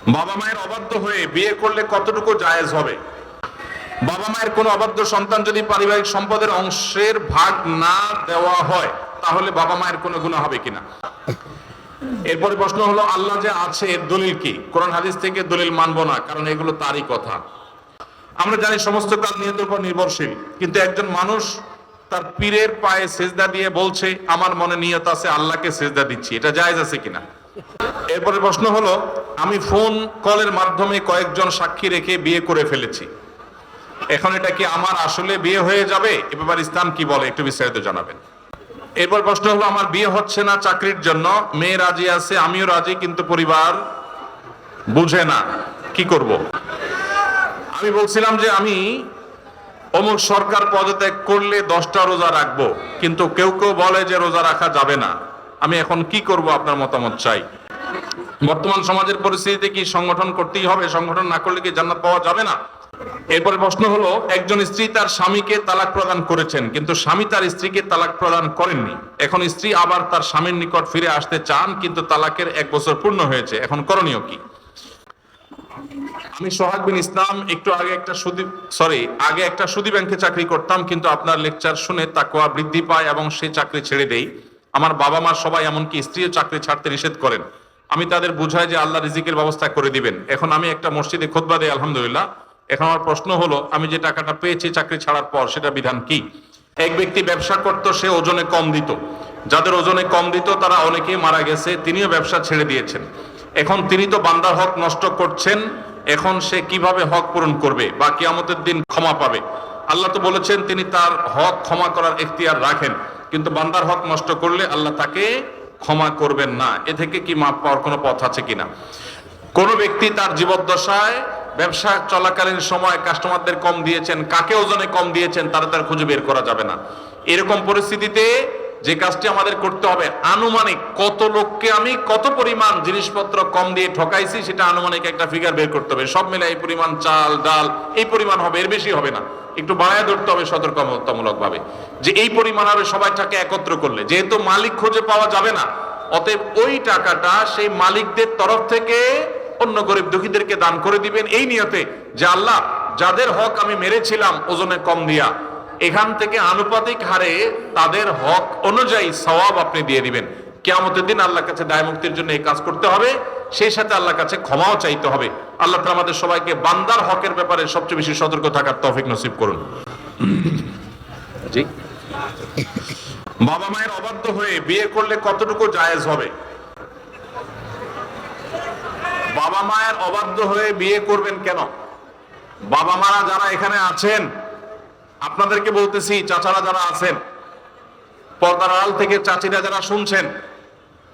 বাবা মায়ের অবাধ্য হয়ে বিয়ে করলে কতটুকু জায়েজ হবে? বাবা মায়ের কোনো অবাধ্য সন্তান যদি পারিবারিক সম্পদের অংশের ভাগ না দেওয়া হয় তাহলে বাবা মায়ের কোনো গুনাহ হবে কিনা। এরপরে প্রশ্ন হলো, আল্লাহ যে আছে এর দলিল কি? কোরআন হাদিস থেকে দলিল মানবো না, কারণ এগুলো তারই কথা। আমরা জানি সমস্ত কাজ নিয়তের উপর নির্ভরশীল, কিন্তু একজন মানুষ তার পীরের পায়ে সেজদা দিয়ে বলছে আমার মনে নিয়ত আছে আল্লাহকে সেজদা দিচ্ছি, এটা জায়েজ আছে কিনা? এরপরে প্রশ্ন হলো, আমি ফোন কলের মাধ্যমে কয়েকজন সাক্ষী রেখে বিয়ে করে ফেলেছি, এখন এটা কি আমার আসলে বিয়ে হয়ে যাবে? এ ব্যাপারে ইসলাম কি বলে, একটু বিস্তারিত জানাবেন। এরপর প্রশ্ন হলো, আমার বিয়ে হচ্ছে না চাকরির জন্য, মেয়ে রাজি আছে আমিও রাজি, কিন্তু পরিবার বুঝে না, কি করব? আমি বলছিলাম যে আমি অমুক সরকার পদত্যাগ করলে 10টা রোজা রাখবো, কিন্তু কেউ কেউ বলে যে রোজা রাখা যাবে না, আমি এখন কি করব? আপনার মতামত চাই। বর্তমান সমাজের পরিস্থিতিতে কি সংগঠন করতেই হবে? সংগঠন না করলে কি জান্নাত পাওয়া যাবে না? এরপরে প্রশ্ন হলো, একজন স্ত্রী তার স্বামীকে তালাক প্রদান করেছেন, কিন্তু স্বামী তার স্ত্রীকে তালাক প্রদান করেননি। এখন স্ত্রী আবার তার স্বামীর নিকট ফিরে আসতে চান, কিন্তু তালাকের 1 বছর পূর্ণ হয়েছে, এখন করণীয় কি? আমি সোহাগ বিন ইসলাম, একটু আগে একটা সুদী ব্যাংকে চাকরি করতাম, কিন্তু আপনার লেকচার শুনে তাকওয়া বৃদ্ধি পায় এবং সেই চাকরি ছেড়ে দেই। আমার বাবা মা সবাই, এমনকি স্ত্রীও চাকরি ছাড়তে নিষেধ করেন। আমি তাদের বুঝাই যে আল্লাহ রিজিকের ব্যবস্থা করে দিবেন। এখন আমি একটা মসজিদে খুতবা দেই, আলহামদুলিল্লাহ। এখন আমার প্রশ্ন হলো, আমি যে টাকাটা পেয়েছি চাকরি ছাড়ার পর, সেটা বিধান কি? এক ব্যক্তি ব্যবসা করত, সে ওজনে কম দিত, যাদের ওজনে কম দিত তারা অনেকেই মারা গেছে, তিনিও ব্যবসা ছেড়ে দিয়েছেন। এখন তিনি তো বান্দার হক নষ্ট করছেন, এখন সে কিভাবে হক পূরণ করবে বা কিয়ামতের দিন ক্ষমা পাবে? আল্লাহ তো বলেছেন তিনি তার হক ক্ষমা করার এখতিয়ার রাখেন, কিন্তু বান্দার হক নষ্ট করলে আল্লাহ তাকে ক্ষমা করবেন না। এ থেকে কি মাপ পাওয়ার কোনো পথ আছে কিনা? কোন ব্যক্তি তার জীবদ্দশায় ব্যবসা চলাকালীন সময় কাস্টমারদের কম দিয়েছেন, কাকে ওজনে কম দিয়েছেন তার খুঁজে বের করা যাবে না। এরকম পরিস্থিতিতে যে কাজটি আমাদের করতে হবে, আনুমানিক কত লোককে আমি কত পরিমাণ জিনিসপত্র কম দিয়ে ঠকাইছি সেটা আনুমানিক একটা ফিগার বের করতে হবে। সব মিলে এই পরিমাণ চাল ডাল এই পরিমাণ হবে, এর বেশি হবে না। একটু বাড়ায় ধরতে হবে সতর্কতামূলক ভাবে, যে এই পরিমাণ হবে সবাই টাকা একত্র করলে। যেহেতু মালিক খুঁজে পাওয়া যাবে না, অতএব ওই টাকাটা সেই মালিকদের তরফ থেকে অন্য গরিব দুঃখীদেরকে দান করে দিবেন, এই নিয়তে যে আল্লাহ যাদের হক আমি মেরেছিলাম ওজনে কম দিয়া, এখান থেকে আনুপাতিক হারে তাদের হক অনুযায়ী সওয়াব আপনি দিয়ে দিবেন। কিয়ামতের দিন আল্লাহর কাছে দায় মুক্তির জন্য এই কাজ করতে হবে, সেই সাথে আল্লাহর কাছে ক্ষমাও চাইতে হবে। আল্লাহ তাআলা আমাদের সবাইকে বান্দার হকের ব্যাপারে সবচেয়ে বেশি সতর্ক থাকার তৌফিক নসিব করুন। জি, বাবা মায়ের অবাধ্য হয়ে বিয়ে করলে কতটুকু জায়েজ হবে? বাবা মায়ের অবাধ্য হয়ে বিয়ে করবেন কেন? বাবা মারা যারা এখানে আছেন, আপনাদেরকে বলতেছি, চাচারা যারা আছেন, পর্দার আড়াল থেকে চাচিরা যারা শুনছেন,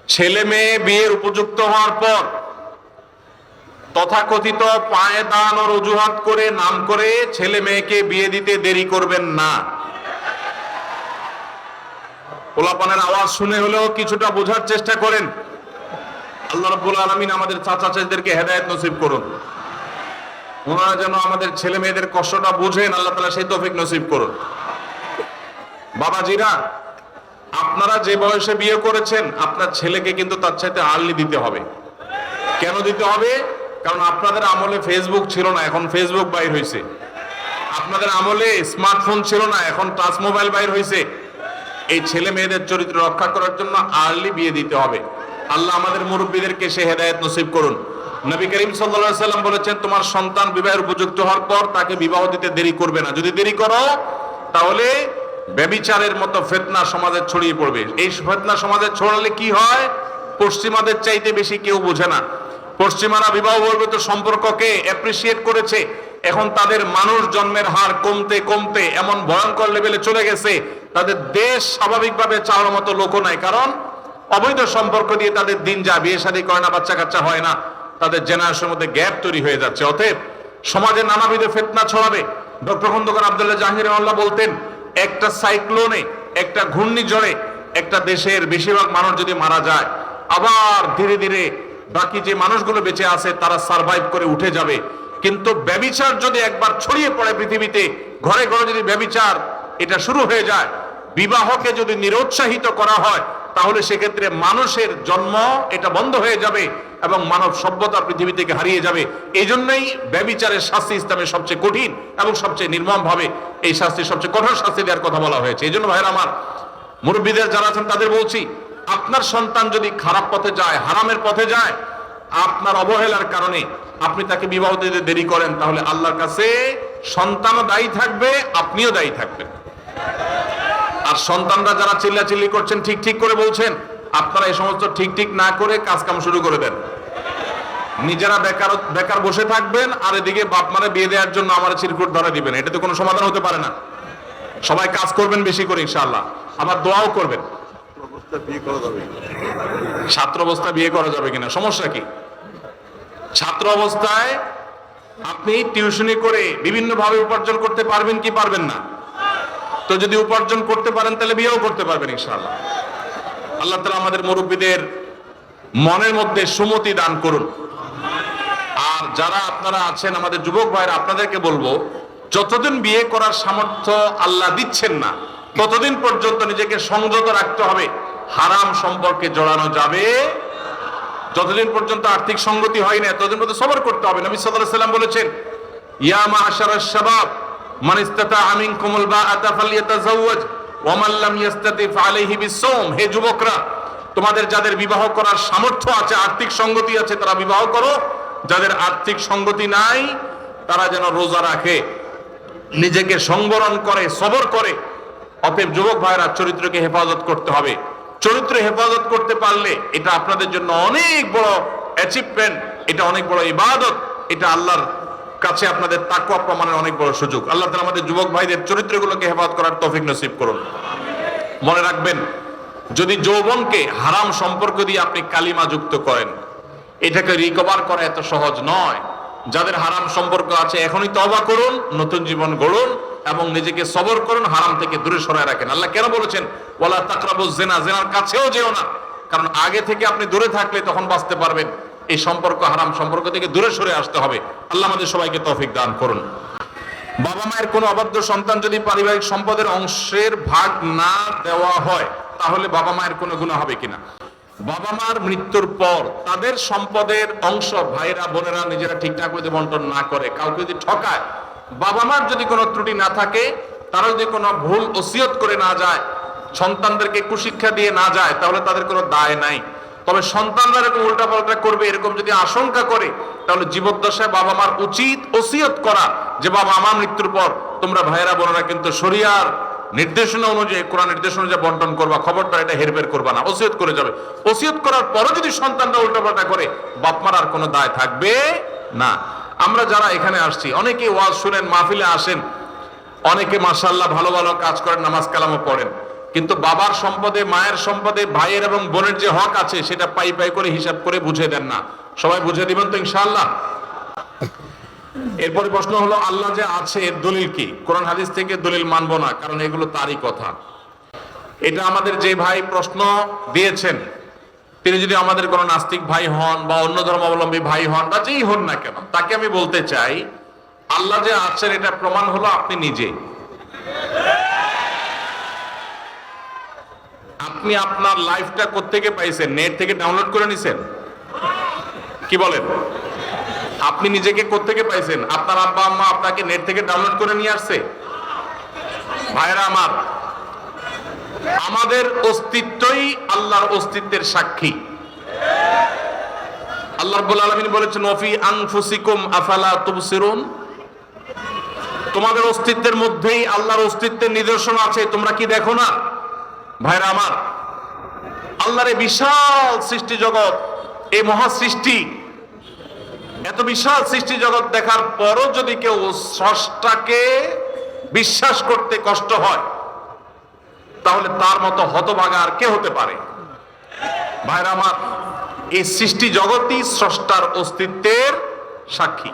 ছেলে মেয়ে বিয়ের উপযুক্ত হওয়ার পর তথাকথিত পায়ে দাঁড়ানোর অজুহাত করে নাম করে ছেলে মেয়েকে বিয়ে দিতে দেরি করবেন না। পোলাপানের আওয়াজ শুনে হলেও কিছুটা বোঝার চেষ্টা করেন। আল্লাহ রাব্বুল আলামিন আমাদের চাচা চাচিদেরকে হেদায়েত নসিব করুন, ওনারা যেন আমাদের ছেলে মেয়েদের কষ্টটা বুঝেন, আল্লাহ তাআলা সেই তৌফিক নসিব করুন। বাবাজিরা, আপনারা যে বয়সে বিয়ে করেছেন আপনার ছেলেকে কিন্তু তার চাইতে আর্লি দিতে হবে। কেন দিতে হবে? কারণ আপনাদের আমলে ফেসবুক ছিল না, এখন ফেসবুক বাইর হয়েছে। আপনাদের আমলে স্মার্টফোন ছিল না, এখন টাচ মোবাইল বাইর হয়েছে। এই ছেলে মেয়েদের চরিত্র রক্ষা করার জন্য আর্লি বিয়ে দিতে হবে। আল্লাহ আমাদের মুরব্বীদেরকে সে হেদায়েত নসিব করুন। নবী করিম সাল্লাল্লাহু আলাইহি সাল্লাম বলেছেন, তোমার সন্তান বিবাহের উপযুক্ত হওয়ার পর তাকে বিবাহ দিতে দেরি করবে না। যদি দেরি করো তাহলে ব্যভিচারের মতো ফিতনা সমাজে ছড়িয়ে পড়বে। এই ফিতনা সমাজে ছড়ালে কি হয়, পশ্চিমাদের চাইতে বেশি কেউ বোঝে না। পশ্চিমারা বিবাহ বহির্ভূত সম্পর্ককে অ্যাপ্রিসিয়েট করেছে, এখন তাদের মানুষ জন্মের হার কমতে কমতে এমন ভয়ঙ্কর লেভেলে চলে গেছে, তাদের দেশ স্বাভাবিকভাবে চালানোর মতো লোকও নাই। কারণ অবৈধ সম্পর্ক দিয়ে তাদের দিন যায়, বিয়ে শাদী করে না, বাচ্চা কাচ্চা হয় না, তাদের জেনারেশনের মধ্যে গ্যাপ তৈরি হয়ে যাচ্ছে। অতএব সমাজে নানাবিধ ফিতনা ছড়াবে। ডক্টর খন্দকার আব্দুল্লাহ জাহাঙ্গীর রাহিমাহুল্লাহ বলতেন, একটা সাইক্লোনে, একটা ঘূর্ণিঝড়ে একটা দেশের বেশিরভাগ মানুষ যদি মারা যায়, আবার ধীরে ধীরে বাকি যে মানুষগুলো বেঁচে আছে তারা সারভাইভ করে উঠে যাবে। কিন্তু ব্যভিচার যদি একবার ছড়িয়ে পড়ে পৃথিবীতে, ঘরে ঘরে যদি ব্যভিচার এটা শুরু হয়ে যায়, বিবাহকে যদি নিরুৎসাহিত করা হয়, তাহলে সেক্ষেত্রে মানুষের জন্ম এটা বন্ধ হয়ে যাবে, এবং মানব সভ্যতা পৃথিবী থেকে হারিয়ে যাবে। এই জন্যই ব্যভিচারের শাস্তি ইসলামের সবচেয়ে কঠিন এবং সবচেয়ে নির্মম ভাবে এই শাস্তি, সবচেয়ে কঠোর শাস্তি দেওয়ার কথা বলা হয়েছে। এই জন্য ভাইরা আমার, মুরব্বীদের যারা আছেন তাদের বলছি, আপনার সন্তান যদি খারাপ পথে যায়, হারামের পথে যায়, আপনার অবহেলার কারণে আপনি তাকে বিবাহ দিতে দেরি করেন, তাহলে আল্লাহর কাছে সন্তানও দায়ী থাকবে, আপনিও দায়ী থাকবেন। আর সন্তানরা যারা চিল্লাচিল্লি করছেন, ঠিক ঠিক করে বলছেন, আপনারা এই সমস্ত ঠিক ঠিক না করে কাজ কাম শুরু করে দেন। নিজেরা বেকার বেকার বসে থাকবেন, আর এদিকে বাপ মারে বিয়ে দেওয়ার জন্য আমার চিরকুট ধরে দিবেন। এটা তো কোনো সমাধান হতে পারে না। সবাই কাজ করবেন বেশি করে ইনশাআল্লাহ, আবার দোয়াও করবেন। ছাত্র অবস্থায় বিয়ে করা যাবে কিনা, সমস্যা কি? ছাত্র অবস্থায় আপনি টিউশনি করে বিভিন্ন ভাবে উপার্জন করতে পারবেন কি পারবেন না? তো যদি উপার্জন করতে পারেন তাহলে বিয়েও করতে পারবেন ইনশাআল্লাহ। আল্লাহ তাআলা আমাদের মুরব্বীদের মনের মধ্যে সুমতি দান করুন। আর যারা আপনারা আছেন আমাদের যুবক ভাইরা, আপনাদেরকে বলবো, যতদিন বিয়ে করার সামর্থ্য আল্লাহ দিচ্ছেন না, ততদিন পর্যন্ত নিজেকে সংযত রাখতে হবে। হারাম সম্পর্কে জড়ানো যাবে, যতদিন পর্যন্ত আর্থিক সঙ্গতি হয় না ততদিন পর্যন্ত সবর করতে হবে। নবী সাল্লাল্লাহু আলাইহি ওয়াসাল্লাম বলেছেন, ইয়া মা'শারাশ শাবাব মান ইসতাতাআ মিনকুমুল বাআতা ফালইয়াতাযাওয়াজ ওয়া মান লাম ইসতাতি ফাআলাইহি বিস-সাওম। হে যুবকরা, তোমাদের যাদের বিবাহ করার সামর্থ্য আছে, আর্থিক সঙ্গতি আছে, তারা বিবাহ করো। যাদের আর্থিক সঙ্গতি নাই তারা যেন রোজা রাখে, নিজেকে সংবরণ করে, সবর করে। অতএব যুবক ভাইরা, চরিত্রকে হেফাজত করতে হবে। চরিত্র হেফাজত করতে পারলে এটা আপনাদের জন্য অনেক বড় অ্যাচিভমেন্ট, এটা অনেক বড় ইবাদত, এটা আল্লাহর কাছে আপনাদের তাকওয়া প্রমাণের অনেক বড় সুযোগ। আল্লাহ তাআলা আমাদের যুবক ভাইদের চরিত্রগুলোকে হেফাজত করার তৌফিক নসিব করুন। মনে রাখবেন, যদি যৌবনকে হারাম সম্পর্ক দিয়ে আপনি কালিমা যুক্ত করেন, এটাকে রিকভার করা এত সহজ নয়। যাদের হারাম সম্পর্ক আছে এখনই তওবা করুন, নতুন জীবন গড়ুন এবং নিজেকে সবর করুন, হারাম থেকে দূরে সরায় রাখেন। আল্লাহ কেন বলেছেন ওয়ালা তাকরাবুজ জিনা, জিনার কাছেও যেও না? কারণ আগে থেকে আপনি দূরে থাকলে তখন বাঁচতে পারবেন। এই সম্পর্ক, হারাম সম্পর্ক থেকে দূরে সরে আসতে হবে। আল্লাহ আমাদের সবাইকে তৌফিক দান করুন। বাবা মায়ের কোনো অবাধ্য সন্তান যদি পারিবারিক সম্পদের অংশের ভাগ না দেওয়া হয়, তাহলে বাবা মায়ের কোনো গুনাহ হবে কিনা? বাবা মার মৃত্যুর পর তাদের সম্পদের অংশ ভাইরা বোনেরা নিজেরা ঠিকঠাক মতো বন্টন না করে, কাউকে যদি ঠকায়, বাবা মার যদি কোনো ত্রুটি না থাকে, তারা যদি কোনো ভুল ওসিয়ত করে না যায়, সন্তানদেরকে কুশিক্ষা দিয়ে না যায়, তাহলে তাদের কোনো দায় নাই। তবে সন্তানরা এরকম উল্টাপাল্টা করবে এরকম যদি আশঙ্কা করে, তাহলে জীবদ্দশায় বাবা মার উচিত ওসিয়ত করা যে বাবা আমার মৃত্যুর পর তোমরা ভাইয়েরা বোনেরা কিন্তু শরিয়ার নির্দেশনা অনুযায়ী, কোরআন নির্দেশনা অনুযায়ী বন্টন করবা, খবরদার এটা হেরফের করবা না, ওসিয়ত করে যাবে। ওসিয়ত করার পরও যদি সন্তানরা উল্টাপাল্টা করে, বাপমার আর কোনো দায় থাকবে না। আমরা যারা এখানে আসছি, অনেকে ওয়াজ শুনেন, মাহফিলে আসেন, অনেকে মাশাআল্লাহ ভালো ভালো কাজ করেন, নামাজ কালামও পড়েন, কিন্তু বাবার সম্পদে, মায়ের সম্পদে, ভাইয়ের এবং বোনের যে হক আছে সেটা পাই পাই করে হিসাব করে বুঝে দেন না। সবাই বুঝে দিবেন তো ইনশাআল্লাহ? এরপরে প্রশ্ন হলো, আল্লাহ যে আছে এর দলিল কি? কোরআন হাদিস থেকে দলিল মানবো না, কারণ এগুলো তারই কথা। এটা আমাদের যে ভাই প্রশ্ন দিয়েছেন, তিনি যদি আমাদের কোনো নাস্তিক ভাই হন বা অন্য ধর্মাবলম্বী ভাই হন বা যেই হন না কেন, তাকে আমি বলতে চাই, আল্লাহ যে আছেন এটা প্রমাণ হলো আপনি নিজে। আপনি আপনার লাইফটা কোত্থেকে পাইছেন? নেট থেকে ডাউনলোড করে নিছেন? কি বলেন? আপনি নিজেকে কোত্থেকে পাইছেন? আপনার আব্বা আম্মা আপনাকে নেট থেকে ডাউনলোড করে নিয়ে আসছে? ভাইরা আমার, আমাদের অস্তিত্বই আল্লাহর অস্তিত্বের সাক্ষী। আল্লাহ রাব্বুল আলামিন বলেছেন, ওয়াফি আনফুসিকুম আফালা তুবসিরুন, তোমাদের অস্তিত্বের মধ্যেই আল্লাহর অস্তিত্বের নিদর্শন আছে, তোমরা কি দেখো না? ভাইরা আমার, আল্লাহর এই বিশাল সৃষ্টি জগৎ, এই মহা সৃষ্টি, এত বিশাল সৃষ্টি জগৎ দেখার পরও যদি কেউ স্রষ্টাকে বিশ্বাস করতে কষ্ট হয়, তাহলে তার মতো হতভাগা আর কে হতে পারে? ভাইরা আমার, এই সৃষ্টি জগৎই স্রষ্টার অস্তিত্বের সাক্ষী।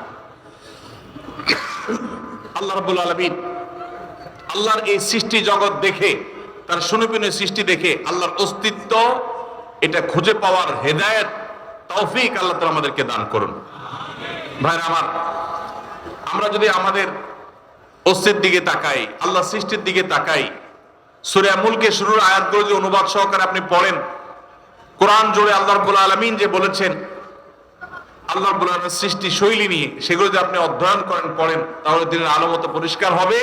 আল্লাহ রাব্বুল আলামিন আল্লাহর এই সৃষ্টি জগৎ দেখে, তার সুনিপুণ সৃষ্টি দেখে আল্লাহর অস্তিত্ব এটা খুঁজে পাওয়ার হেদায়েত, তৌফিক আল্লাহ তাআলা আমাদেরকে দান করুন। ভাইরা আমার, আমরা যদি আমাদের অস্তিত্বের দিকে তাকাই, আল্লাহ সৃষ্টির দিকে তাকাই, সূরা মুলকের শুরুর আয়াতগুলো যদি অনুবাদ সহকারে আপনি পড়েন, কোরআন জুড়ে আল্লাহ রাব্বুল আলামিন যে বলেছেন, আল্লাহ রাব্বুল আলামিনের সৃষ্টি শৈলী নিয়ে, সেগুলো যদি আপনি অধ্যয়ন করেন, পড়েন, তাহলে দিনের আলো মতো পরিষ্কার হবে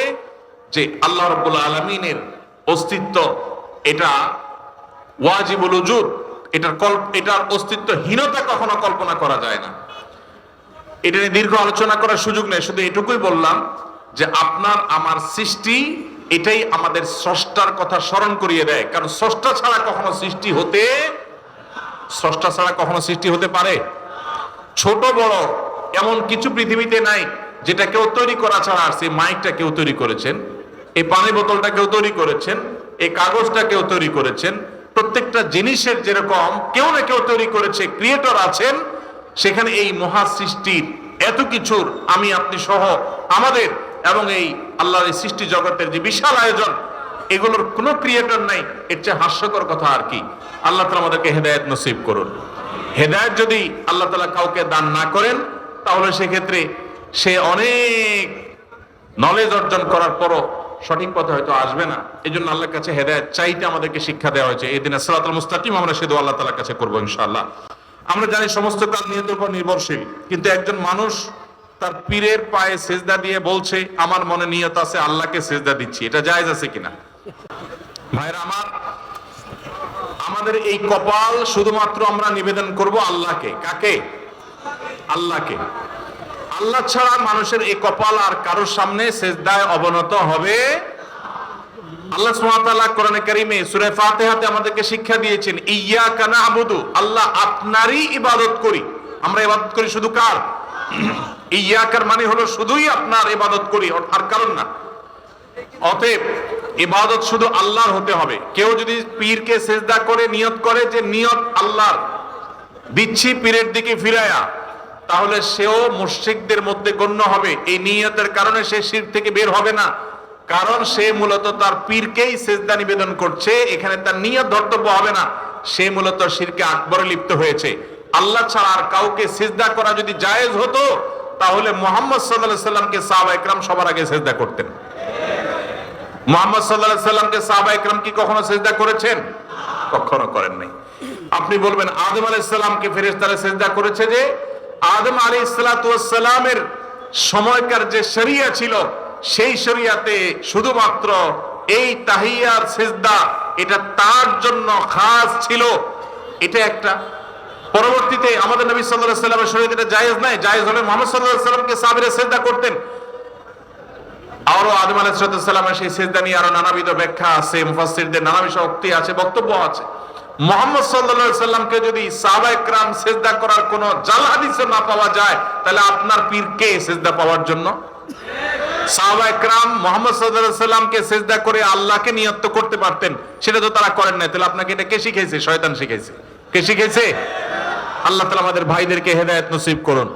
যে আল্লাহ রাব্বুল আলামিনের অস্তিত্ব এটা ওয়াজিবুল উজুদ, এটার অস্তিত্বহীনতা কখনো কল্পনা করা যায় না। এটা নিয়ে দীর্ঘ আলোচনা করার সুযোগ নেই, শুধু এটুকুই বললাম যে আপনার আমার সৃষ্টি, এটাই আমাদের স্রষ্টার কথা স্মরণ করিয়ে দেয়। কারণ স্রষ্টা ছাড়া কখনো সৃষ্টি হতে পারে? ছোট বড় এমন কিছু পৃথিবীতে নাই যেটা কেউ তৈরি করা ছাড়া আসছে। মাইকটা কেউ তৈরি করেছেন, এই পানি বোতলটা কেউ তৈরি করেছেন, এই কাগজটা কেউ তৈরি করেছেন। প্রত্যেকটা জিনিসের যেরকম কেউ না কেউ তৈরি করেছে, ক্রিয়েটর আছেন, সেখানে এই মহা সৃষ্টির এত কিছুর আমি আপনি সহ আমাদের এবং এই আল্লাহর এই সৃষ্টি জগতের যে বিশাল আয়োজন, এগুলোর কোনো ক্রিয়েটর নাই। এর চেয়ে হাস্যকর কথা আর কি। আল্লাহ তাআলা আমাদেরকে হেদায়েত নসিব করুন। হেদায়েত যদি আল্লাহ তাআলা কাউকে দান না করেন, তাহলে সেক্ষেত্রে সে অনেক নলেজ অর্জন করার পরও সঠিক পথে হয়তো আসবে না। এই জন্য আল্লাহর কাছে হেদায়েত চাইতে আমাদেরকে শিক্ষা দেওয়া হয়েছে। এই দিনে সিরাতুল মুস্তাকিম আমরা শুধু আল্লাহ তাআলার কাছে করবো ইনশাআল্লাহ। আমরা জানি সমস্ত কাজ নিয়তের উপর নির্ভরশীল, কিন্তু একজন মানুষ তার পীরের পায়ে সেজদা দিয়ে বলছে আমার মনে নিয়ত আছে আল্লাহকে সেজদা দিচ্ছি, এটা জায়েজ আছে কিনা? ভাইরা আমার, আমাদের এই কপাল শুধুমাত্র আমরা নিবেদন করব আল্লাহকে। কাকে? আল্লাহকে। আল্লাহ ছাড়া মানুষের এই কপাল আর কারোর সামনে সেজদায় অবনত হবে। আল্লাহ সুবহানাহু ওয়া তাআলা কোরআনে কারীমে সূরা ফাতিহাতে আমাদেরকে শিক্ষা দিয়েছেন, ইয়্যাকা না'বুদু, আল্লাহ আপনারই ইবাদত করি। আমরা ইবাদত করি শুধু কার? ইয়্যাকার মানে হলো শুধুই আপনার ইবাদত করি, আর কারণ না। অতএব ইবাদত শুধু আল্লাহর হতে হবে। কেউ যদি পীরকে সেজদা করে নিয়ত করে যে নিয়ত আল্লাহর দিচ্ছি পীরের দিকে ফিরায়া, তাহলে সেও মুশরিকদের মধ্যে গণ্য হবে। এই নিয়তের কারণে সে শিরক থেকে বের হবে না, কারণ সে মূলত তার পীরকেই সেজদা নিবেদন করছে। এখানে তার নিয়ত ধর্তব্য হবে না, সে মূলত শিরকে আকবরে লিপ্ত হয়েছে। আল্লাহ ছাড়া আর কাউকে সিজদা করা যদি জায়েজ হতো, তাহলে মুহাম্মদ সাল্লাল্লাহু আলাইহি সাল্লামকে সাহাবায়ে কেরাম সবার আগে সিজদা করতেন। মুহাম্মদ সাল্লাল্লাহু আলাইহি সাল্লামকে সাহাবায়ে কেরাম কি কখনো সিজদা করেছেন? কখনো করেন নাই। আপনি বলবেন আদম আলাইহিস সালামকে ফেরেশতারা সিজদা করেছে, যে আদম আলাইহিস সালাতু ওয়াস সালামের সময়কার যে শরিয়া ছিল, সেই শরিয়াতে শুধুমাত্র এই তাহিয়ার সিজদা এটা তার জন্য খাস ছিল। এটা একটা। পরবর্তীতে আমাদের নবী সাল্লাল্লাহু আলাইহি ওয়াসাল্লামের শরীয়তে এটা জায়েজ নাই। জায়েজ হলে মুহাম্মদ সাল্লাল্লাহু আলাইহি ওয়াসাল্লামকে সাহাবীরা সিজদা করতেন। আরো আদম আলাইহিস সালামের সেই সিজদা নিয়ে আরো নানাবিধ ব্যাখ্যা আছে, মুফাসসিরদের নানা বিষয় উক্তি আছে, বক্তব্য আছে। মুহাম্মদ সাল্লাল্লাহু আলাইহি ওয়াসাল্লামকে যদি সাহাবায়ে কেরাম সিজদা করার কোনো জাল হাদিসে না পাওয়া যায়, তাহলে আপনার পীর কে সিজদা পাওয়ার জন্য? সাহাবায়ে কেরাম মুহাম্মদ সাল্লাল্লাহু আলাইহি ওয়াসাল্লামকে সিজদা করে আল্লাহকে নিয়ত করতে পারতেন, সেটা তো তারা করেন না। তাহলে আপনাকে এটা কে শিখাইছে? শয়তান শিখাইছে। কে শিখাইছে? আল্লাহ তাআলা আমাদের ভাইদেরকে হেদায়েত নসিব করুন।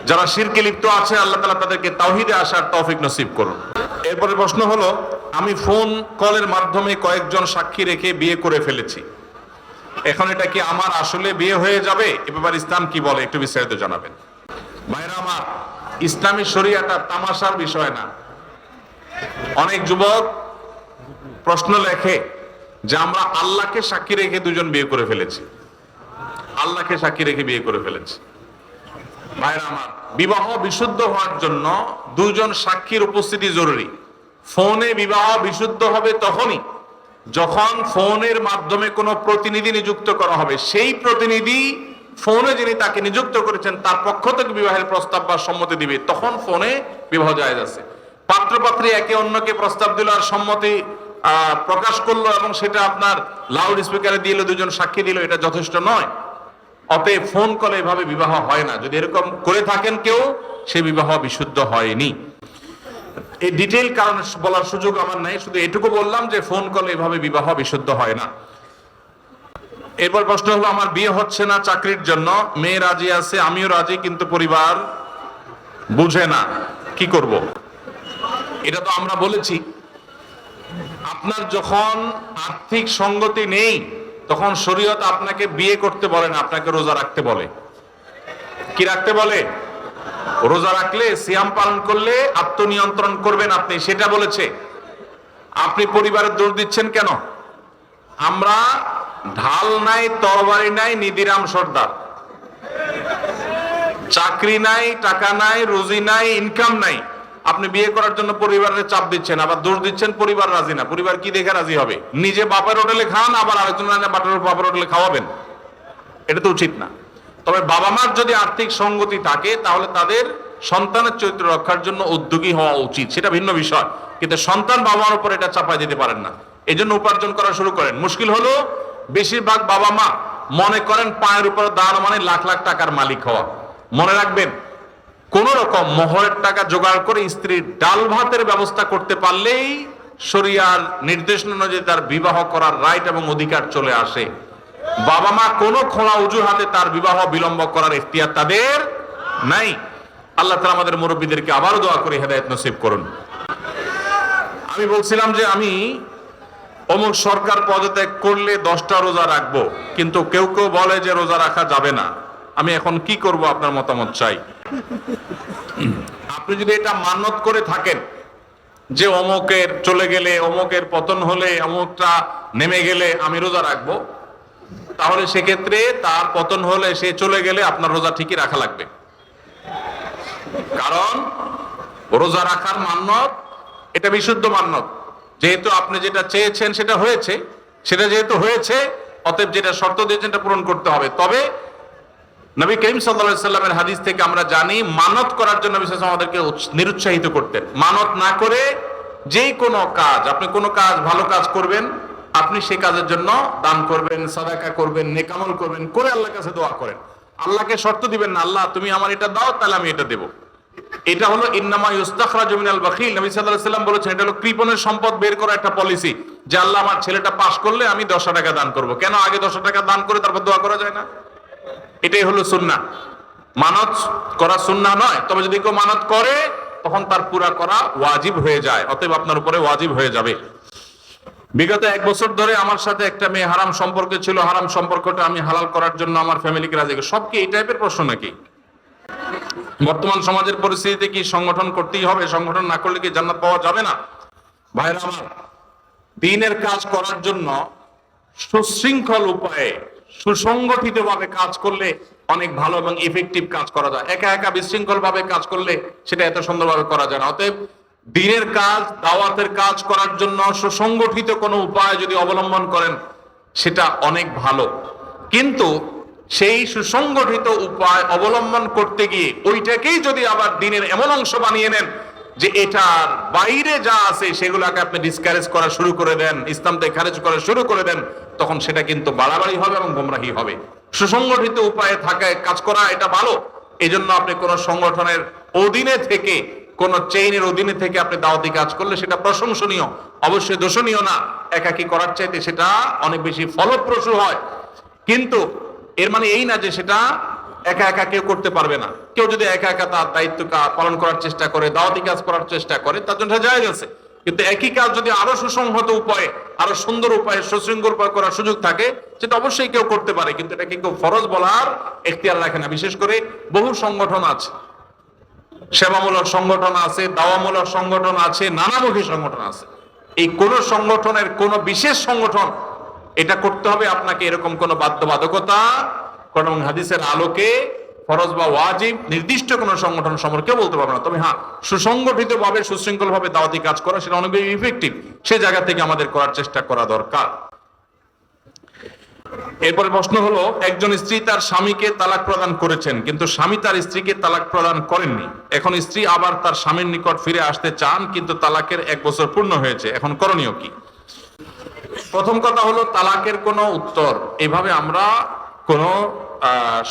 যারা শিরকে লিপ্ত আছে, আল্লাহ তাআলা তাদেরকে তাওহীদে আসার তৌফিক নসিব করুন। এরপরে প্রশ্ন হলো, আমি ফোন কলের মাধ্যমে কয়েকজন সাক্ষী রেখে বিয়ে করে ফেলেছি, এখন এটা কি আমার আসলে বিয়ে হয়ে যাবে? এ ব্যাপারে ইসলাম কি বলে, একটু বিস্তারিত জানাবেন। ভাইরা আমার, ইসলামী শরিয়াটা তামাশার বিষয় না। অনেক যুবক প্রশ্ন লেখে যে আমরা আল্লাহকে সাক্ষী রেখে দুজন বিয়ে করে ফেলেছি, আল্লাহকে সাক্ষী রেখে বিয়ে করে ফেলেছি। ভাইরা আমার, বিবাহ বিশুদ্ধ হওয়ার জন্য দুজন সাক্ষীর উপস্থিতি জরুরি। ফোনে বিবাহ বিশুদ্ধ হবে তখনই যখন ফোনের মাধ্যমে কোনো প্রতিনিধি নিযুক্ত করা হবে। সেই প্রতিনিধি ফোনে যিনি তাকে নিযুক্ত করেছেন তার পক্ষ থেকে বিবাহের প্রস্তাব বা সম্মতি দিবে, তখন ফোনে বিবাহ জায়েজ আছে। পাত্র পাত্রী একে অন্যকে প্রস্তাব দিল আর সম্মতি প্রকাশ করলো এবং সেটা আপনার লাউড স্পিকারে দিল, দুজন সাক্ষী দিল, এটা যথেষ্ট নয়। অতএব ফোন কলে এভাবে বিবাহ হয় না। যদি এরকম করে থাকেন কেউ, সে বিবাহ বিশুদ্ধ হয়নি। এই ডিটেইল কারণ বলার সুযোগ আমার নাই, শুধু এটুকু বললাম যে ফোন কলে এভাবে বিবাহ বিশুদ্ধ হয় না। এরপর প্রশ্ন হলো, আমার বিয়ে হচ্ছে না চাকরির জন্য, মেয়ে রাজি আছে, আমিও রাজি, কিন্তু পরিবার বুঝে না, কি করব? এটা তো আমরা বলেছি, আপনার যখন আর্থিক সঙ্গতি নেই তখন শরীয়ত আপনাকে বিয়ে করতে বলে না, আপনাকে রোজা রাখতে বলে। কি রাখতে বলে? রোজা রাখলে, সিয়াম পালন করলে আত্মনিয়ন্ত্রণ করবেন আপনি, সেটা বলেছে। আপনি পরিবারের দোষ দিচ্ছেন কেন? আমরা ঢাল নাই, তরবারি নাই, নিদিরাম সর্দার। চাকরি নাই, টাকা নাই, রুজি নাই, ইনকাম নাই, আপনি বিয়ে করার জন্য পরিবারের চাপ দিচ্ছেন, আবার দোষ দিচ্ছেন পরিবার রাজি না। পরিবার কি দেখে রাজি হবে? নিজে বাপের হোটেলে খান, আবার আরেকজন বাপের হোটেলে খাওয়াবেন, এটা তো উচিত না। তবে বাবা মার যদি আর্থিক সঙ্গতি থাকে তাহলে তাদের সন্তানের চরিত্র রক্ষার জন্য উদ্যোগী হওয়া উচিত, সেটা ভিন্ন বিষয়। কিন্তু সন্তান বাবা মার উপর এটা চাপাই দিতে পারেন না। এই জন্য উপার্জন করা শুরু করেন। মুশকিল হলো বেশিরভাগ বাবা মা মনে করেন পায়ের উপর দাঁড় মানে লাখ লাখ টাকার মালিক হওয়া। মনে রাখবেন, কোন রকম মোহরের টাকা জোগাড় করে স্ত্রীর ডাল ভাতের ব্যবস্থা করতে পারলেই শরিয়ার নির্দেশনা অনুযায়ী তার বিবাহ করার রাইট এবং অধিকার চলে আসে। বাবা মা কোনো খোলা অজুহাতে তার বিবাহ বিলম্ব করার ইখতিয়ার তাদের নাই। আল্লাহ তাআলা আমাদের মুরব্বীদেরকে আবারও দোয়া করে হেদায়েত নসিব করুন। আমি বলছিলাম যে আমি অমুক সরকার পদত্যাগ করলে 10টা রোজা রাখবো, কিন্তু কেউ কেউ বলে যে রোজা রাখা যাবে না। আমি এখন কি করব, আপনার মতামত চাই। আপনি যদি এটা মান্যত করে থাকেন যে অমুকের চলে গেলে, অমুকের পতন হলে, অমুকটা নেমে গেলে আমি রোজা রাখবো, তাহলে সেক্ষেত্রে তার পতন হলে, সে চলে গেলে আপনার রোজা ঠিকই রাখা লাগবে। কারণ রোজা রাখার মান্যত এটা বিশুদ্ধ মান্যত। যেহেতু আপনি যেটা চেয়েছেন সেটা হয়েছে, সেটা যেহেতু হয়েছে, অতএব যেটা শর্ত দিয়েছেন এটা পূরণ করতে হবে। তবে নবী করিম সাল্লাল্লাহু আলাইহি সাল্লামের হাদিস থেকে আমরা জানি মানত করার জন্য নবী সাল্লাল্লাহু আলাইহি ওয়াসাল্লাম আমাদেরকে নিরুৎসাহিত করতেন। মানত না করে যে কোনো কাজ, আপনি কোনো কাজ ভালো কাজ করবেন, আপনি সেই কাজের জন্য দান করবেন, সাদাকা করবেন, নেকামল করবেন, করে আল্লাহর কাছে দোয়া করেন। আল্লাহকে শর্ত দিবেন না, আল্লাহ তুমি আমার এটা দাও তাহলে আমি এটা দেব। এটা হলো ইন্নামা ইউস্তাখরাজু মিনাল বাখিল। নবী সাল্লাল্লাহু আলাইহি ওয়াসাল্লাম বলেছেন এটা হলো কৃপণের সম্পদ বের করা একটা পলিসি, যে আল্লাহ আমার ছেলেটা পাস করলে আমি 10 টাকা দান করব। কেন আগে 10 টাকা দান করে তারপর দোয়া করা যায় না? এটাই হলো সুন্নাহ। মানত করা সুন্নাহ নয়, তবে যদি কেউ মানত করে তখন তার পুরা করা ওয়াজিব হয়ে যায়, অতএব আপনার উপরে ওয়াজিব হয়ে যাবে। বিগত 1 বছর ধরে আমার সাথে একটা মেয়ে হারাম সম্পর্কে ছিল, হারাম সম্পর্কটা আমি হালাল করার জন্য আমার ফ্যামিলিকে রাজি করি। সব কি এই টাইপের প্রশ্ন নাকি? বর্তমান সমাজের পরিস্থিতিতে কি সংগঠন করতেই হবে? সংগঠন না করলে কি জান্নাত পাওয়া যাবে না? ভাইরা আমার, দ্বীনের কাজ করার জন্য সুশৃঙ্খল উপায়ে সুসংগঠিত ভাবে কাজ করলে অনেক ভালো এবং ইফেক্টিভ কাজ করা যায়। একা একা বিশৃঙ্খল ভাবে কাজ করলে সেটা এত সুন্দরভাবে করা যায় না। অতএব দ্বীনের কাজ, দাওয়াতের কাজ করার জন্য সুসংগঠিত কোনো উপায় যদি অবলম্বন করেন সেটা অনেক ভালো। কিন্তু সেই সুসংগঠিত উপায় অবলম্বন করতে গিয়ে ওইটাকেই যদি আবার দ্বীনের এমন অংশ বানিয়ে নেন যে এটার বাইরে যা আছে সেগুলোকে আপনি ডিসকারেজ করা শুরু করে দেন, ইসলাম থেকে খারিজ করা শুরু করে দেন, তখন সেটা কিন্তু বাড়াবাড়ি হবে এবং গোমরাহি হবে। সুসংগঠিত উপায়ে থাকায় কাজ করা এটা ভালো। এই জন্য আপনি কোন সংগঠনের অধীনে থেকে, কোন চেইনের অধীনে থেকে আপনি দাওয়াতি কাজ করলে সেটা প্রশংসনীয়, অবশ্যই দোষণীয় না। একাকী করার চাইতে সেটা অনেক বেশি ফলপ্রসূ হয়। কিন্তু এর মানে এই না যে সেটা একা একা কেউ করতে পারবে না। কেউ যদি একা একা তার দায়িত্ব পালন করার চেষ্টা করে, দাওয়াতি কাজ করার চেষ্টা করে, তার জন্য জায়েজ আছে। কিন্তু একই কাজ যদি আরো সুসংহত উপায়ে, আরো সুন্দর উপায়ে, সুশৃঙ্খল উপায়ে করার সুযোগ থাকে, সেটা অবশ্যই কেউ করতে পারে। কিন্তু এটাকে কেউ ফরজ বলার এখতিয়ার রাখে না। বিশেষ করে বহু সংগঠন আছে, সেবামূলক সংগঠন আছে, দাওয়ামূলক সংগঠন আছে, নানামুখী সংগঠন আছে। এই কোন সংগঠনের কোন বিশেষ সংগঠন এটা করতে হবে আপনাকে এরকম কোন বাধ্যবাধকতা কোন হাদিসের আলোকে ফরজ বা ওয়াজিব নির্দিষ্ট কোন সংগঠন সম্পর্কে বলতে পারবে না। তবে হ্যাঁ, সুসংগঠিত ভাবে সুশৃঙ্খল ভাবে দাওয়াতি কাজ করা সেটা অনেক বেশি ইফেক্টিভ। সে জায়গা থেকে আমাদের করার চেষ্টা করা দরকার। এরপরে প্রশ্ন হলো, একজন স্ত্রী তার স্বামীকে তালাক প্রদান করেছেন, কিন্তু স্বামী তার স্ত্রীকে তালাক প্রদান করেননি। এখন স্ত্রী আবার তার স্বামীর নিকট ফিরে আসতে চান, কিন্তু তালাকের 1 বছর পূর্ণ হয়েছে। এখন করণীয় কি? প্রথম কথা হলো, তালাকের কোনো উত্তর এভাবে আমরা কোনো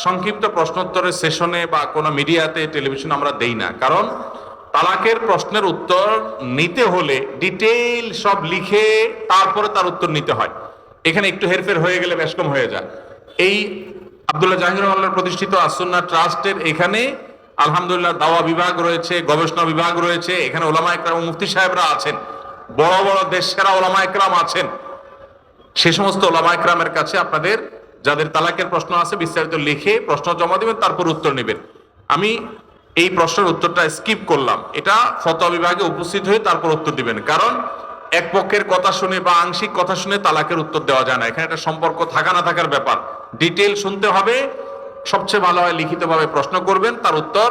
সংক্ষিপ্ত প্রশ্নোত্তরের সেশনে বা কোনো মিডিয়াতে, টেলিভিশনে আমরা দেই না। কারণ তালাকের প্রশ্নের উত্তর নিতে হলে ডিটেইল সব লিখে তারপরে তার উত্তর নিতে হয়। এখানে একটু হেরফের হয়ে গেলে বেশকম হয়ে যায়। এই আব্দুল্লাহ জাহাঙ্গীর প্রতিষ্ঠিত আসুন্নাহ ট্রাস্টের এখানে আলহামদুলিল্লাহ দাওয়া বিভাগ রয়েছে, গবেষণা বিভাগ রয়েছে। এখানে ওলামা একরাম, মুফতি সাহেবরা আছেন, বড় বড় দেশসেরা ওলামা একরাম আছেন। সে সমস্ত ওলামা একরামের কাছে আপনাদের যাদের তালাকের প্রশ্ন আছে বিস্তারিত লিখে প্রশ্ন জমা দিবেন, তারপর উত্তর নেবেন। আমি এই প্রশ্নের উত্তরটা স্কিপ করলাম, এটা ফতোয়া বিভাগে উপস্থিত হয়ে তারপর উত্তর দিবেন। কারণ এক পক্ষের কথা শুনে বা আংশিক কথা শুনে তালাকের উত্তর দেওয়া যায় না। এখানে একটা সম্পর্ক থাকা না থাকার ব্যাপার, ডিটেইল শুনতে হবে, সবচেয়ে ভালো হয় লিখিতভাবে প্রশ্ন করবেন, তার উত্তর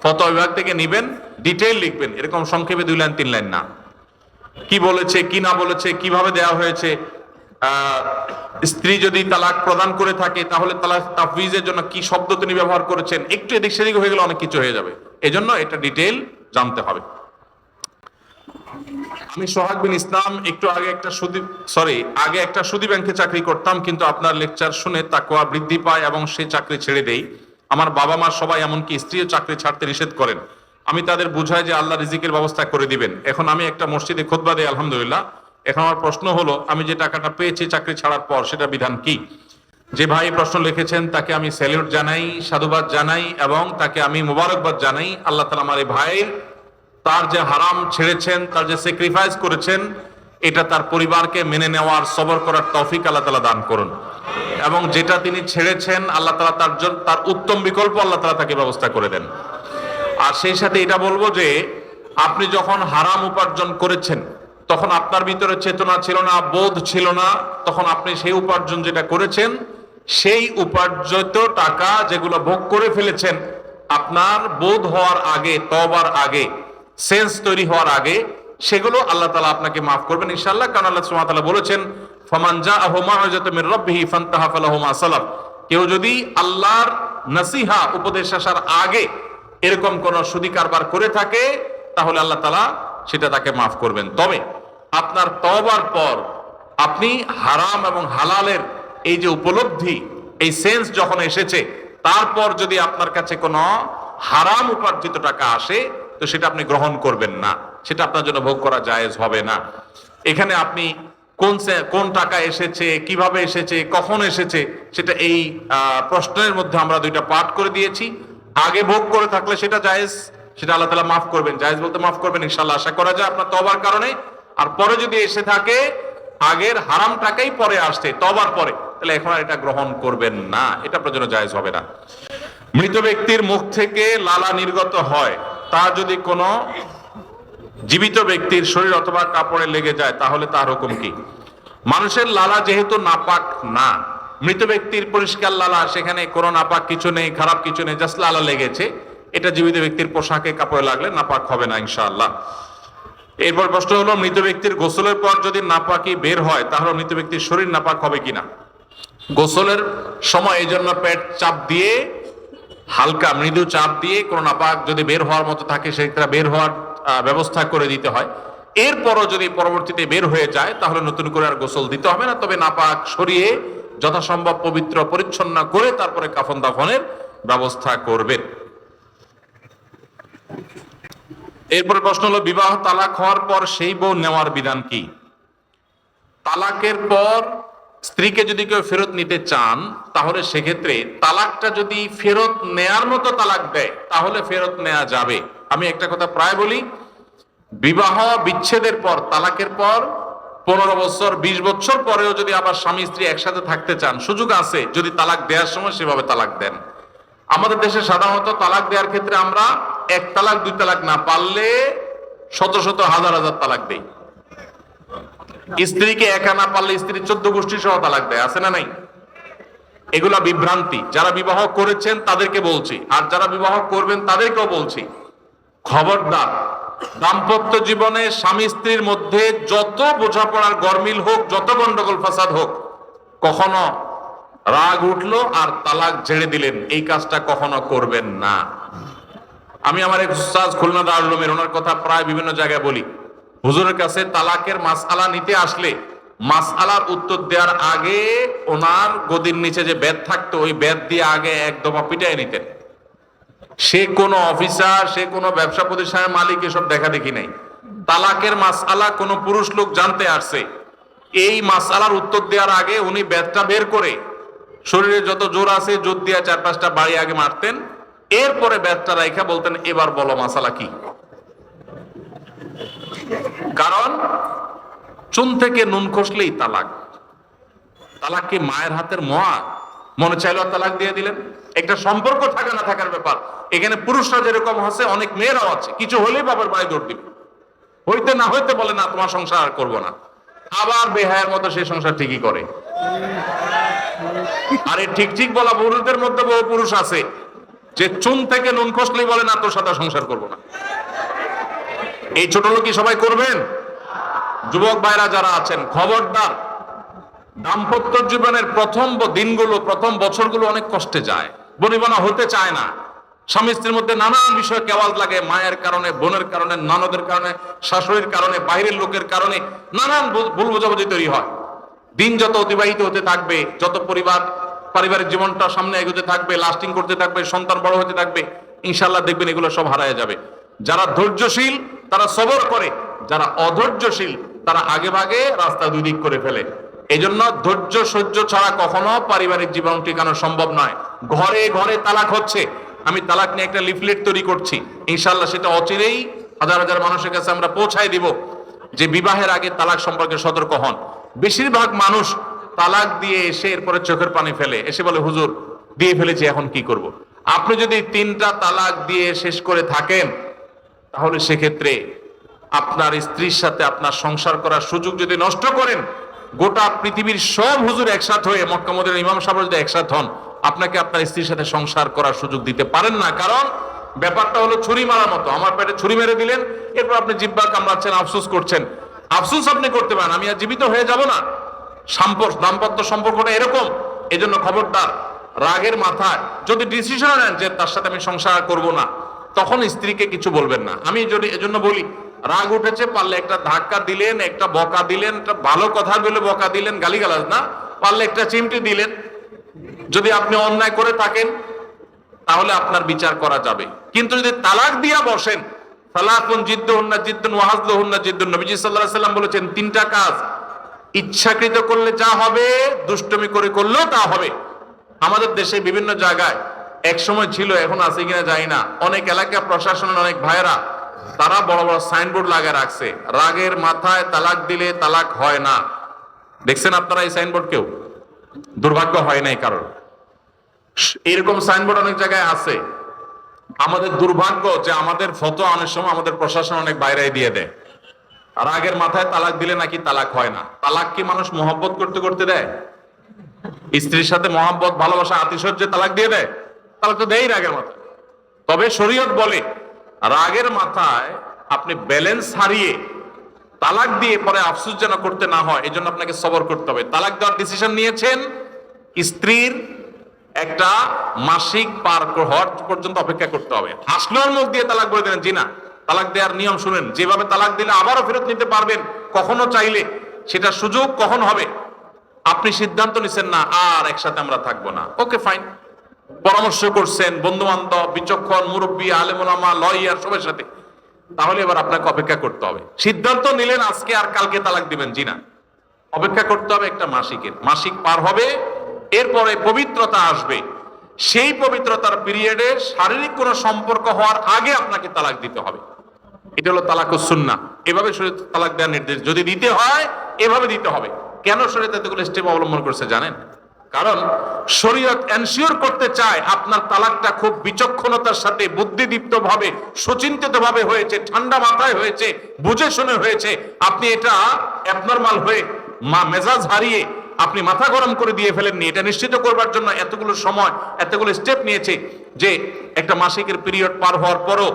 ফতোয়া বিভাগ থেকে নিবেন, ডিটেইল লিখবেন, এরকম সংক্ষেপে 2 লাইন 3 লাইন না। কি বলেছে কি না বলেছে, কিভাবে দেয়া হয়েছে, স্ত্রী যদি তালাক প্রদান করে থাকে তাহলে তালাক তাফউইজের জন্য কি শব্দ তিনি ব্যবহার করেছেন, একটু এদিক সেদিক হয়ে গেলে অনেক কিছু হয়ে যাবে, এজন্য এটা ডিটেইল জানতে হবে। আমি সোহাগ বিন ইসলাম একটু আগে একটা সুদী ব্যাংকে চাকরি করতাম, কিন্তু আপনার লেকচার শুনে তাকওয়া বৃদ্ধি পায় এবং সেই চাকরি ছেড়ে দেই। আমার বাবা মা সবাই এমনকি স্ত্রীও চাকরি ছাড়তে নিষেধ করেন। আমি তাদের বুঝাই যে আল্লাহ রিজিকের ব্যবস্থা করে দিবেন। এখন আমি একটা মসজিদে খুতবা দেই, আলহামদুলিল্লাহ। এখন আমার প্রশ্ন হলো, আমি যে টাকাটা পেয়েছি চাকরি ছাড়ার পর, সেটা বিধান কি? যে ভাই প্রশ্ন লিখেছেন তাকে আমি স্যালিউট জানাই, সাধুবাদ জানাই এবং তাকে আমি মুবারকবাদ জানাই। আল্লাহ তাআলা আমার এই ভাইয়ের, তার যে হারাম ছেড়েছেন, তার যে স্যাক্রিফাইস করেছেন, এটা তার পরিবারকে মেনে নেওয়ার, সবর করার তৌফিক আল্লাহ তাআলা দান করুন। এবং যেটা তিনি ছেড়েছেন আল্লাহ তাআলা তার জন্য তার উত্তম বিকল্প আল্লাহ তাআলা তাকে ব্যবস্থা করে দেন। আর সেই সাথে এটা বলবো যে আপনি যখন হারাম উপার্জন করেছেন তখন আপনার ভিতরে চেতনা ছিল না, বোধ ছিল না, তখন আপনি সেই উপার্জন যেটা করেছেন, সেই উপার্জিত টাকা যেগুলো ভোগ করে ফেলেছেন, আপনার বোধ হওয়ার আগে, তওবার আগে, সেন্স তৈরি হওয়ার আগে, সেগুলো আল্লাহ তাআলা আপনাকে মাফ করবেন ইনশাআল্লাহ। কারণ আল্লাহ সুবহানাহু ওয়া তাআলা বলেছেন, ফামান জাআহু মাউইযাতুম মির রাব্বিহি ফান্তাহা ফালাহু মা সালাফ। কেউ যদি আল্লাহর নসিহা, উপদেশ আসার আগে এরকম কোন সুদী কারবার করে থাকে তাহলে আল্লাহ তাআলা সেটা তাকে মাফ করবেন। তবে আপনার তওবার পর আপনি হারাম এবং হালালের এই যে উপলব্ধি, এই সেন্স যখন এসেছে, তারপর যদি আপনার কাছে কোনো হারাম উপার্জিত টাকা আসে তো সেটা আপনি গ্রহণ করবেন না, সেটা আপনার জন্য ভোগ করা জায়েজ হবে না। এখানে আপনি কোন টাকা এসেছে, কিভাবে এসেছে, কখন এসেছে, সেটা এই প্রশ্নের মধ্যে আমরা 2টা পার্ট করে দিয়েছি। আগে ভোগ করে থাকলে সেটা জায়েজ, সেটা আল্লাহ তাআলা মাফ করবেন, জায়েজ বলতে মাফ করবেন ইনশাআল্লাহ, আশা করা যায় আপনার তওবার কারণে। আর পরে যদি এসে থাকে আগের হারাম টাকাই পরে আসছে তওবার পরে, তাহলে এখন আর এটা গ্রহণ করবেন না, এটা আপনার জন্য জায়েজ হবে না। মৃত ব্যক্তির মুখ থেকে লালা নির্গত হয়, তা যদি কোনো জীবিত ব্যক্তির শরীর অথবা কাপড়ে লেগে যায় তাহলে তার হুকুম কি? মানুষের লালা যেহেতু নাপাক না, মৃত ব্যক্তির পরিষ্কার লালা, সেখানে কোনো নাপাক কিছু নেই, খারাপ কিছু নেই, জাস্ট লালা লেগেছে, এটা জীবিত ব্যক্তির পোশাকে কাপড়ে লাগলে নাপাক হবে না ইনশাআল্লাহ। এরপর প্রশ্ন হলো, মৃত ব্যক্তির গোসলের পর যদি নাপাকি বের হয় তাহলে মৃত ব্যক্তির শরীর নাপাক হবে কিনা? গোসলের সময় এই জন্য পেট চাপ দিয়ে, হালকা মৃদু চাপ দিয়ে কোনো নাপাক যদি বের হওয়ার মতো থাকে সেটা বের হওয়ার ব্যবস্থা করে দিতে হয়। এরপরও যদি পরবর্তীতে বের হয়ে যায় তাহলে নতুন করে আর গোসল দিতে হবে না, তবে নাপাক সরিয়ে যথাসম্ভব পবিত্র পরিচ্ছন্ন করে তারপরে কাফন দাফনের ব্যবস্থা করবেন। এরপর প্রশ্ন হলো, বিবাহ তালাক হওয়ার পর সেই বউ নেওয়ার বিধান কি? তালাকের পর স্ত্রীকে যদি কেউ ফেরত নিতে চান তাহলে সেক্ষেত্রে তালাকটা যদি ফেরত নেয়ার মতো তালাক দেয় তাহলে ফেরত নেওয়া যাবে। আমি একটা কথা প্রায় বলি, বিবাহ বিচ্ছেদের পর, তালাকের পর 15 বছর 20 বছর পরেও যদি আবার স্বামী স্ত্রী একসাথে থাকতে চান, সুযোগ আছে যদি তালাক দেওয়ার সময় সেভাবে তালাক দেন। আমাদের দেশে সাধারণত তালাক দেওয়ার ক্ষেত্রে আমরা 1 তালাক 2 তালাক না, পারলে শত শত হাজার হাজার তালাক দেই। স্ত্রীকে একা না পারলে স্ত্রী 14 গোষ্ঠী সহ তালাক দেয়, আছে না নাই? এগুলা বিভ্রান্তি। যারা বিবাহ করেছেন তাদেরকে বলছি, আর যারা বিবাহ করবেন তাদেরকেও বলছি, খবরদার, দাম্পত্য জীবনে স্বামী স্ত্রীর মধ্যে যত বোঝাপড়ার গরমিল হোক, যত গন্ডগোল ফাসাদ হোক, কখনো রাগ উঠলো আর তালাক ঝেড়ে দিলেন, এই কাজটা কখনো করবেন না। আমি আমার এক উস্তাদ খুলনা দারুল উলুমের, ওনার কথা প্রায় বিভিন্ন জায়গায় বলি, হুজুরের কাছে তালাকের মাসআলা নিতে আসলে মাসআলার উত্তর দেওয়ার আগে ওনার গদির নিচে যে বেদ থাকতো ওই বেদ দিয়ে আগে এক দফা পিটাই নিতেন। সে কোনো অফিসার, সে কোনো ব্যবসা প্রতিষ্ঠানের মালিক এসব দেখা দেখি নাই। তালাকের মাসআলা কোনো পুরুষ লোক জানতে আসছে, এই মাসআলার উত্তর দেওয়ার আগে উনি বেদটা বের করে শরীরে যত জোর আছে জোর দিয়া 4-5টা বাড়ি আগে মারতেন, এরপরে বেদটা রাইখা বলতেন, এবার বলো মাসআলা কি। কারণ চুন থেকে নুন খসলেই তালাক। তালাক কি মায়ের হাতের মোয়া? মনে চাইলো তালাক দিয়ে দিলেন। একটা সম্পর্ক থাকা না থাকার ব্যাপার। এখানে পুরুষরা যেরকম আছে অনেক মেয়েরাও আছে, কিছু হলেই বাবার বাড়ি দৌড় দিবে, হইতে না হইতে বলে না তোমার সংসার আর করবো না, আবার বেহায়ের মতো সেই সংসার ঠিকই করে। আরে ঠিক ঠিক বলা পুরুষদের মধ্যে বহু পুরুষ আছে যে চুন থেকে নুন খসলেই বলে না তোর সাথে সংসার করবো না। এই ছোট লোক কি সবাই করবেন? যুবক ভাইরা যারা আছেন খবরদার, দাম্পত্য জীবনের প্রথম দিনগুলো, প্রথম বছরগুলো অনেক কষ্টে যায়, বনিবনা হতে চায় না। স্বামী স্ত্রীর মধ্যে নানান বিষয় কেওয়াজ লাগে, মায়ের কারণে, বোনের কারণে, ননদের কারণে, শাশুড়ির কারণে, বাইরের লোকের কারণে নানান ভুল বোঝাবুঝি তৈরি হয়। দিন যত অতিবাহিত হতে থাকবে, যত পারিবারিক জীবনটা সামনে এগোতে থাকবে, লাস্টিং করতে থাকবে, সন্তান বড় হতে থাকবে, ইনশাআল্লাহ দেখবেন এগুলো সব হারায় যাবে। যারা ধৈর্যশীল তারা সবর করে, যারা অধৈর্যশীল তারা আগে ভাগে রাস্তা দুই দিক করে ফেলে। এই জন্য ধৈর্য সহ্য ছাড়া কখনো পারিবারিক জীবন টিকানো সম্ভব নয়। ঘরে ঘরে তালাক হচ্ছে, আমি তালাক নিয়ে একটা লিফলেট তৈরি করছি, ইনশাআল্লাহ সেটা অচিরেই হাজার হাজার মানুষের কাছে আমরা পৌঁছায় দিব যে বিবাহের আগে তালাক সম্পর্কে সতর্ক হন। বেশিরভাগ মানুষ তালাক দিয়ে এসে এরপরে চোখের পানি ফেলে, এসে বলে হুজুর দিয়ে ফেলেছি এখন কি করব। আপনি যদি 3টা তালাক দিয়ে শেষ করে থাকেন তাহলে সেক্ষেত্রে আপনার স্ত্রীর সাথে আপনার সংসার করার সুযোগ যদি নষ্ট করেন, গোটা পৃথিবীর সব হুজুর একসাথে হয়ে, মক্কা মদিনার ইমাম সাহেব যদি একসাথে হন, আপনাকে আপনার স্ত্রীর সাথে সংসার করার সুযোগ দিতে পারেন না। কারণ ব্যাপারটা হলো ছুরি মারার মতো। আমার পেটে ছুরি মেরে দিলেন, এরপর আপনি জিহ্বা কামড়াচ্ছেন, আফসোস করছেন। আফসোস আপনি করতে পারেন, আমি আর জীবিত হয়ে যাব না। দাম্পত্য সম্পর্কটা এরকম। এই জন্য খবরদার, রাগের মাথায় যদি ডিসিশন নেন যে তার সাথে আমি সংসার করব না, তখন স্ত্রীকে কিছু বলবেন না। আমি যদি এজন্য বলি, রাগ উঠেছে পারলে একটা ধাক্কা দিলেন, একটা বকা দিলেন, একটা ভালো কথা বলে বকা দিলেন, গালিগালাজ না, পারলে একটা চিমটি দিলেন। যদি আপনি অন্যায় করে থাকেন তাহলে আপনার বিচার করা যাবে। কিন্তু যদি তালাক দিয়া বসেন, সালাতুন জিদ্দুহুন্না জিদ্দুন ওয়া হাজলুহুন্না জিদ্দুন, নবীজি সাল্লাল্লাহু আলাইহি সাল্লাম বলেছেন 3টা কাজ ইচ্ছাকৃত করলে যা হবে, দুষ্টমি করে করলেও তা হবে। আমাদের দেশে বিভিন্ন জায়গায় এক সময় ছিল, এখন আছে কিনা জানি না, অনেক এলাকা প্রশাসনের অনেক ভাইয়েরা তারা বড় বড় সাইনবোর্ড লাগিয়ে রাখছে, রাগের মাথায় তালাক দিলে তালাক হয় না। দেখছেন আপনারা এই সাইনবোর্ড? কেউ দুর্ভাগ্য হয় নাই কারণ এরকম সাইনবোর্ড অনেক জায়গায় আছে। আমাদের দুর্ভাগ্য যে আমাদের ফতোয়া অনেক সময় আমাদের প্রশাসন অনেক বাইরে দিয়ে দেয়, রাগের মাথায় তালাক দিলে নাকি তালাক হয় না। তালাক কি মানুষ মহব্বত করতে করতে দেয়? স্ত্রীর সাথে মহব্বত, ভালোবাসা, আতিশয্যে তালাক দিয়ে দেয়? তালাক তো দেয় রাগের মাথায়। তবে শরীয়ত বলে রাগের মাথায় আপনি ব্যালেন্স হারিয়ে তালাক দিয়ে পরে আফসোস যেন করতে না হয়, এই জন্য আপনাকে সবর করতে হবে। তালাক দেওয়ার ডিসিশন নিয়েছেন, স্ত্রীর একটা মাসিক পার হওয়ার পর্যন্ত অপেক্ষা করতে হবে। হাসলোর মুখ দিয়ে তালাক বলে দিলেন, জি না। তালাক দেওয়ার নিয়ম শুনেন, যেভাবে তালাক দিলে আবারও ফেরত নিতে পারবেন কখনো চাইলে, সেটা সুযোগ কখন হবে। আপনি সিদ্ধান্ত নিছেন না আর একসাথে আমরা থাকবো না, ওকে ফাইন, পরামর্শ করছেন বন্ধু বান্ধব, বিচক্ষণ মুরব্বী, আলেম ওলামা, লয়ার সবার সাথে, তাহলে এবার আপনাকে অপেক্ষা করতে হবে। সিদ্ধান্ত নিলেন আজকে আর কালকে তালাক দিবেন, জি না, অপেক্ষা করতে হবে একটা মাসিকের। মাসিক পার হবে, এরপরে পবিত্রতা আসবে। সেই পবিত্রতার পিরিয়ডে শারীরিক কোনো সম্পর্ক হওয়ার আগে আপনাকে তালাক দিতে হবে। এটা হলো তালাকুস সুন্নাহ। এভাবে শরীয়ত তালাক দেওয়ার নির্দেশ, যদি দিতে হয় এভাবে দিতে হবে। কেন শরীয়ত এতগুলো স্টেপ অবলম্বন করছে জানেন? কারণ শরীয়ত এনশিওর করতে চায় আপনার তালাকটা খুব বিচক্ষণতার সাথে, বুদ্ধিদীপ্ত ভাবে, সুচিন্তিত ভাবে হয়েছে, ঠান্ডা মাথায় হয়েছে, বুঝে শুনে হয়েছে। আপনি এটা অ্যাবনরমাল হয়ে মেজাজ হারিয়ে আপনি মাথা গরম করে দিয়ে ফেলেননি। এটা নিশ্চিত করবার জন্য এতগুলো সময়, এতগুলো স্টেপ নিয়েছে যে একটা মাসিকের পিরিয়ড পার হওয়ার পরও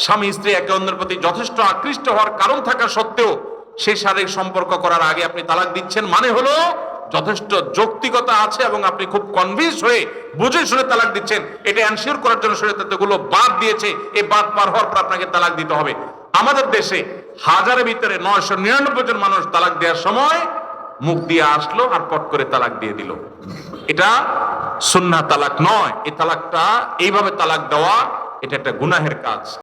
স্বামী স্ত্রী একে অন্যের প্রতি যথেষ্ট আকৃষ্ট হওয়ার কারণ থাকা সত্ত্বেও সেই শারীরিক সম্পর্ক করার আগে আপনি তালাক দিচ্ছেন, মানে হলো যথেষ্ট যৌক্তিকতা আছে এবং আপনি খুব কনভিন্স হয়ে বুঝে শুনে তালাক দিচ্ছেন। এটা এনশিওর করার জন্য শরীয়ত এতগুলো বাদ দিয়েছে। এই বাদ পার হওয়ার পর আপনাকে তালাক দিতে হবে। আমাদের দেশে হাজারের ভিতরে 999 জন মানুষ তালাক দেওয়ার সময় মুখ দিয়ে আসলো আর পট করে তালাক দিয়ে দিল। এটা সুন্নাহ তালাক নয়। এই তালাকটা, এইভাবে তালাক দেওয়া, এটা একটা গুনাহের কাজ।